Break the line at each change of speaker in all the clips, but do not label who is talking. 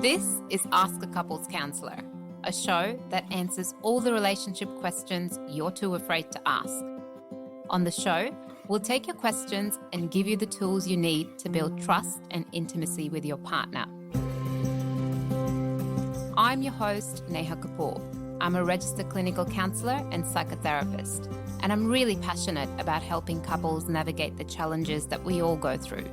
This is Ask a Couples Counsellor, a show that answers all the relationship questions you're too afraid to ask. On the show, we'll take your questions and give you the tools you need to build trust and intimacy with your partner. I'm your host, Neha Kapoor. I'm a registered clinical counsellor and psychotherapist, and I'm really passionate about helping couples navigate the challenges that we all go through.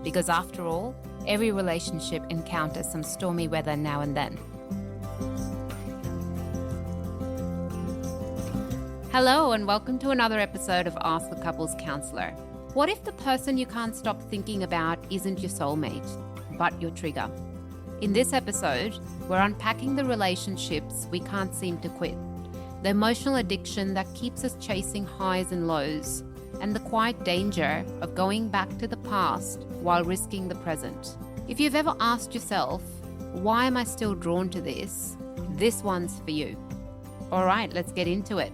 Because after all, every relationship encounters some stormy weather now and then. Hello, and welcome to another episode of Ask the Couples Counsellor. What if the person you can't stop thinking about isn't your soulmate, but your trigger? In this episode, we're unpacking the relationships we can't seem to quit, the emotional addiction that keeps us chasing highs and lows, and the quiet danger of going back to the past while risking the present. If you've ever asked yourself, why am I still drawn to this? This one's for you. All right, let's get into it.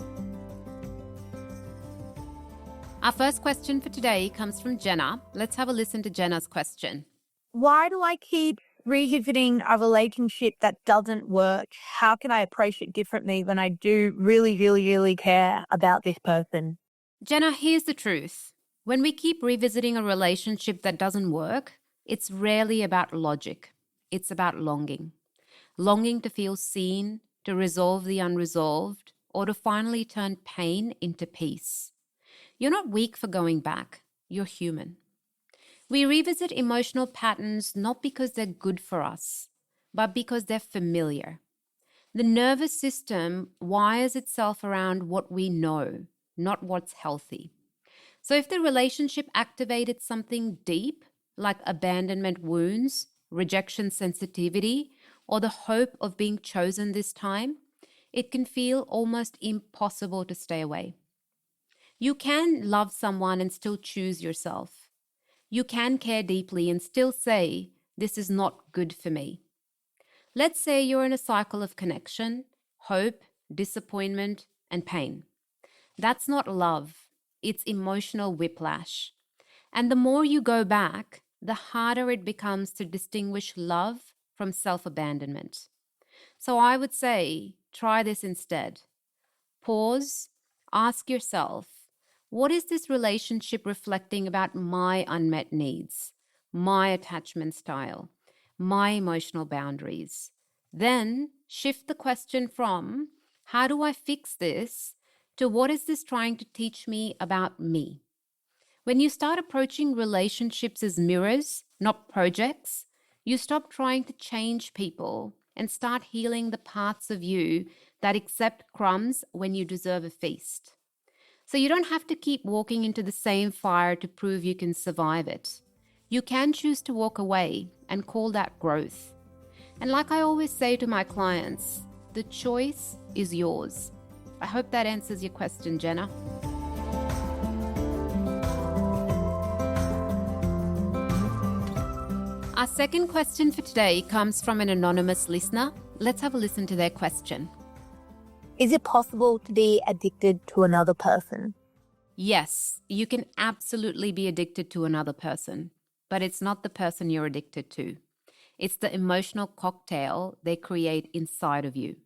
Our first question for today comes from Jenna. Let's have a listen to Jenna's question.
Why do I keep revisiting a relationship that doesn't work? How can I approach it differently when I do really care about this person?
Jenna, here's the truth. When we keep revisiting a relationship that doesn't work, it's rarely about logic. It's about longing. Longing to feel seen, to resolve the unresolved, or to finally turn pain into peace. You're not weak for going back. You're human. We revisit emotional patterns not because they're good for us, but because they're familiar. The nervous system wires itself around what we know, not what's healthy. So if the relationship activated something deep, like abandonment wounds, rejection sensitivity, or the hope of being chosen this time, it can feel almost impossible to stay away. You can love someone and still choose yourself. You can care deeply and still say, this is not good for me. Let's say you're in a cycle of connection, hope, disappointment, and pain. That's not love. It's emotional whiplash. And the more you go back, the harder it becomes to distinguish love from self-abandonment. So I would say, try this instead. Pause, ask yourself, what is this relationship reflecting about my unmet needs, my attachment style, my emotional boundaries? Then shift the question from, how do I fix this, to what is this trying to teach me about me? When you start approaching relationships as mirrors, not projects, you stop trying to change people and start healing the parts of you that accept crumbs when you deserve a feast. So you don't have to keep walking into the same fire to prove you can survive it. You can choose to walk away and call that growth. And like I always say to my clients, the choice is yours. I hope that answers your question, Jenna. Our second question for today comes from an anonymous listener. Let's have a listen to their question.
Is it possible to be addicted to another person?
Yes, you can absolutely be addicted to another person, but it's not the person you're addicted to. It's the emotional cocktail they create inside of you.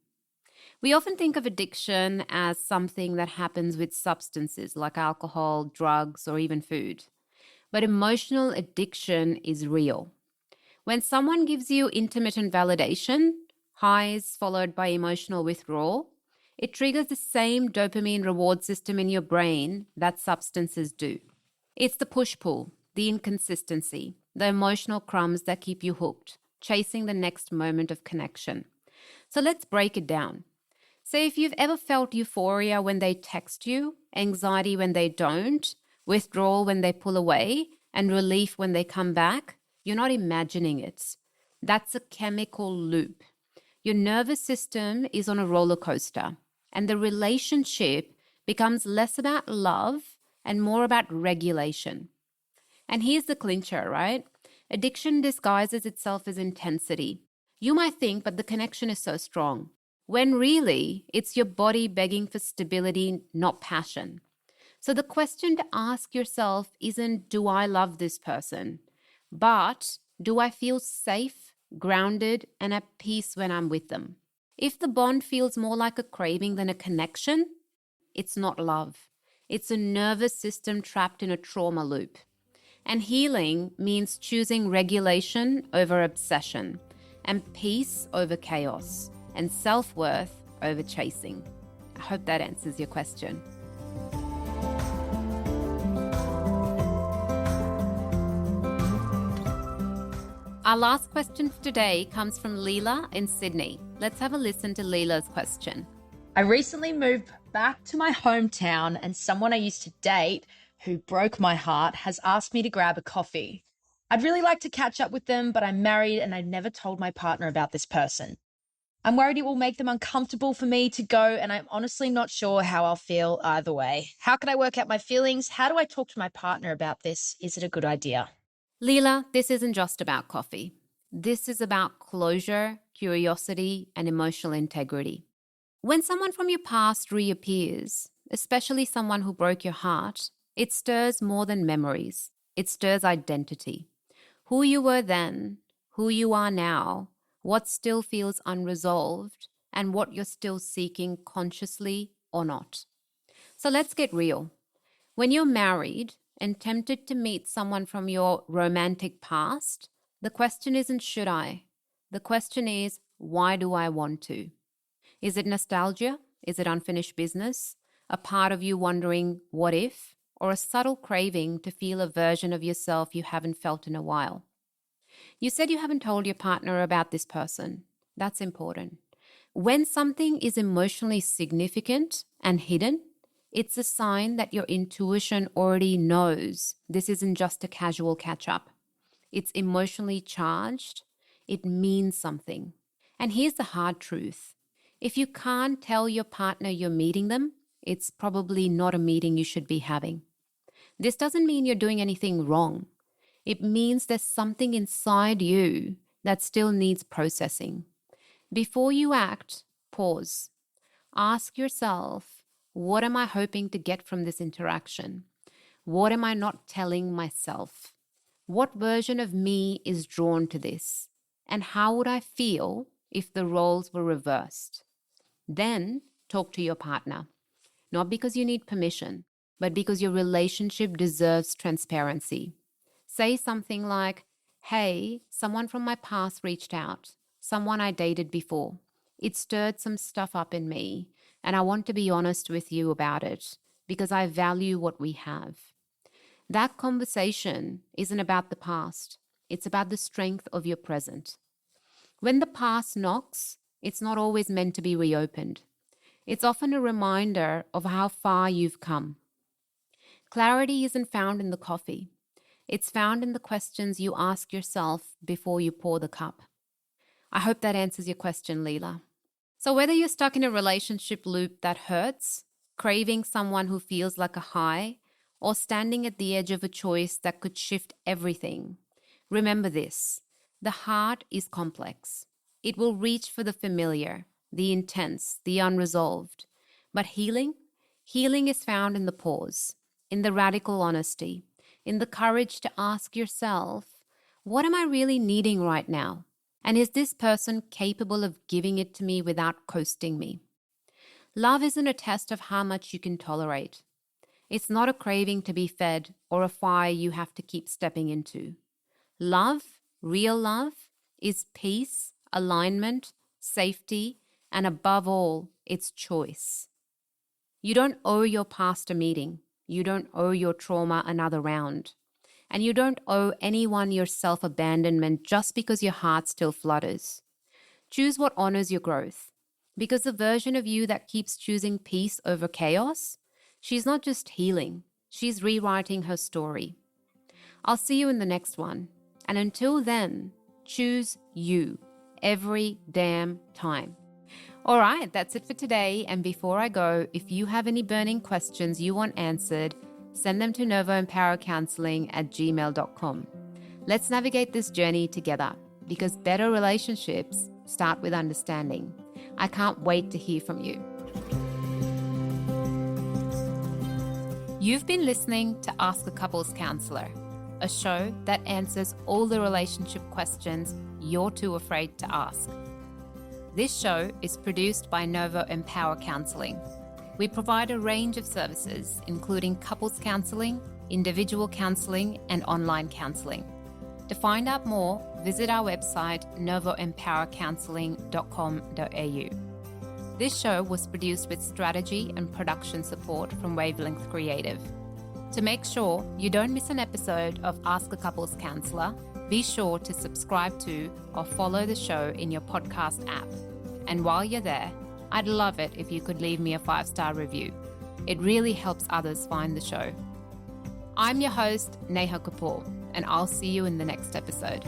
We often think of addiction as something that happens with substances like alcohol, drugs, or even food. But emotional addiction is real. When someone gives you intermittent validation, highs followed by emotional withdrawal, it triggers the same dopamine reward system in your brain that substances do. It's the push-pull, the inconsistency, the emotional crumbs that keep you hooked, chasing the next moment of connection. So let's break it down. Say if you've ever felt euphoria when they text you, anxiety when they don't, withdrawal when they pull away, and relief when they come back, you're not imagining it. That's a chemical loop. Your nervous system is on a roller coaster, and the relationship becomes less about love and more about regulation. And here's the clincher, right? Addiction disguises itself as intensity. You might think, but the connection is so strong, when really it's your body begging for stability, not passion. So the question to ask yourself isn't, do I love this person? But do I feel safe grounded, and at peace when I'm with them. If the bond feels more like a craving than a connection, it's not love. It's a nervous system trapped in a trauma loop. And healing means choosing regulation over obsession, and peace over chaos, and self-worth over chasing. I hope that answers your question. Our last question for today comes from Leela in Sydney. Let's have a listen to Leela's question.
I recently moved back to my hometown, and someone I used to date who broke my heart has asked me to grab a coffee. I'd really like to catch up with them, but I'm married and I never told my partner about this person. I'm worried it will make them uncomfortable for me to go, and I'm honestly not sure how I'll feel either way. How can I work out my feelings? How do I talk to my partner about this? Is it a good idea?
Leela, this isn't just about coffee. This is about closure, curiosity, and emotional integrity. When someone from your past reappears, especially someone who broke your heart, it stirs more than memories. It stirs identity. Who you were then, who you are now, what still feels unresolved, and what you're still seeking consciously or not. So let's get real. When you're married and tempted to meet someone from your romantic past, the question isn't should I? The question is, why do I want to? Is it nostalgia? Is it unfinished business? A part of you wondering, what if? Or a subtle craving to feel a version of yourself you haven't felt in a while? You said you haven't told your partner about this person. That's important. When something is emotionally significant and hidden, it's a sign that your intuition already knows this isn't just a casual catch-up. It's emotionally charged. It means something. And here's the hard truth. If you can't tell your partner you're meeting them, it's probably not a meeting you should be having. This doesn't mean you're doing anything wrong. It means there's something inside you that still needs processing. Before you act, pause. Ask yourself, what am I hoping to get from this interaction? What am I not telling myself? What version of me is drawn to this? And how would I feel if the roles were reversed? Then talk to your partner, not because you need permission, but because your relationship deserves transparency. Say something like, hey, someone from my past reached out, someone I dated before. It stirred some stuff up in me, and I want to be honest with you about it because I value what we have. That conversation isn't about the past. It's about the strength of your present. When the past knocks, it's not always meant to be reopened. It's often a reminder of how far you've come. Clarity isn't found in the coffee. It's found in the questions you ask yourself before you pour the cup. I hope that answers your question, Leela. So whether you're stuck in a relationship loop that hurts, craving someone who feels like a high, or standing at the edge of a choice that could shift everything, remember this: the heart is complex. It will reach for the familiar, the intense, the unresolved. But healing is found in the pause, in the radical honesty, in the courage to ask yourself, what am I really needing right now? And is this person capable of giving it to me without coasting me? Love isn't a test of how much you can tolerate. It's not a craving to be fed or a fire you have to keep stepping into. Love, real love, is peace, alignment, safety, and above all, it's choice. You don't owe your past a meeting. You don't owe your trauma another round. And you don't owe anyone your self-abandonment just because your heart still flutters. Choose what honors your growth. Because the version of you that keeps choosing peace over chaos, she's not just healing, she's rewriting her story. I'll see you in the next one. And until then, choose you every damn time. All right, that's it for today. And before I go, if you have any burning questions you want answered, send them to novoempowercounselling@gmail.com. Let's navigate this journey together because better relationships start with understanding. I can't wait to hear from you. You've been listening to Ask a Couples Counselor, a show that answers all the relationship questions you're too afraid to ask. This show is produced by Novo Empower Counselling. We provide a range of services, including couples counselling, individual counselling, and online counselling. To find out more, visit our website novoempowercounselling.com.au. This show was produced with strategy and production support from Wavelength Creative. To make sure you don't miss an episode of Ask a Couples Counsellor, be sure to subscribe to or follow the show in your podcast app. And while you're there, I'd love it if you could leave me a 5-star review. It really helps others find the show. I'm your host, Neha Kapoor, and I'll see you in the next episode.